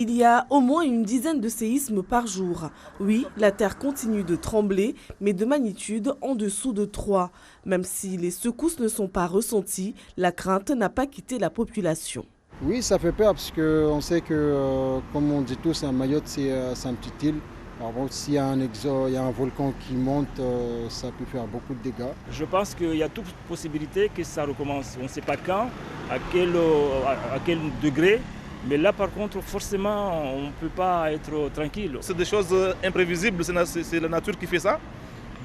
Il y a au moins une dizaine de séismes par jour. Oui, la Terre continue de trembler, mais de magnitude en dessous de 3. Même si les secousses ne sont pas ressenties, la crainte n'a pas quitté la population. Oui, ça fait peur parce qu'on sait que, comme on dit tous, Mayotte, c'est un petit île. Alors bon, s'il y a il y a un volcan qui monte, ça peut faire beaucoup de dégâts. Je pense qu'il y a toute possibilité que ça recommence. On ne sait pas quand, à quel degré. Mais là, par contre, forcément, on ne peut pas être tranquille. C'est des choses imprévisibles, c'est la nature qui fait ça.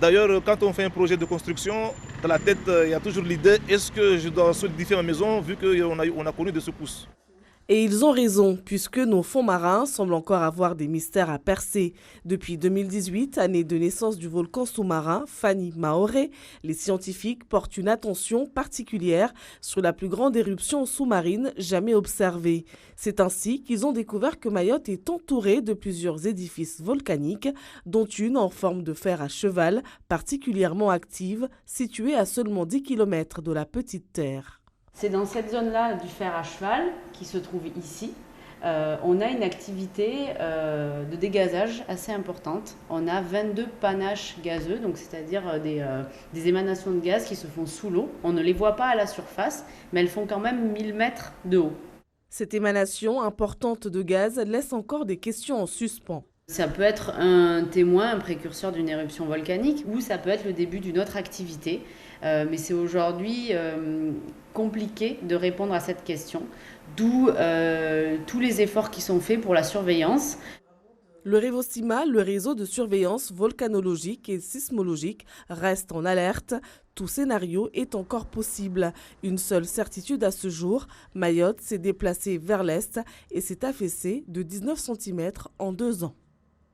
D'ailleurs, quand on fait un projet de construction, dans la tête, il y a toujours l'idée, est-ce que je dois solidifier ma maison vu qu'on a connu des secousses? Et ils ont raison, puisque nos fonds marins semblent encore avoir des mystères à percer. Depuis 2018, année de naissance du volcan sous-marin Fani Maoré, les scientifiques portent une attention particulière sur la plus grande éruption sous-marine jamais observée. C'est ainsi qu'ils ont découvert que Mayotte est entourée de plusieurs édifices volcaniques, dont une en forme de fer à cheval, particulièrement active, située à seulement 10 km de la petite Terre. C'est dans cette zone-là du fer à cheval, qui se trouve ici, on a une activité de dégazage assez importante. On a 22 panaches gazeux, donc c'est-à-dire des émanations de gaz qui se font sous l'eau. On ne les voit pas à la surface, mais elles font quand même 1000 mètres de haut. Cette émanation importante de gaz laisse encore des questions en suspens. Ça peut être un témoin, un précurseur d'une éruption volcanique, ou ça peut être le début d'une autre activité. Mais c'est aujourd'hui compliqué de répondre à cette question, d'où tous les efforts qui sont faits pour la surveillance. Le Revosima, le réseau de surveillance volcanologique et sismologique, reste en alerte. Tout scénario est encore possible. Une seule certitude à ce jour, Mayotte s'est déplacée vers l'est et s'est affaissée de 19 cm en 2 ans.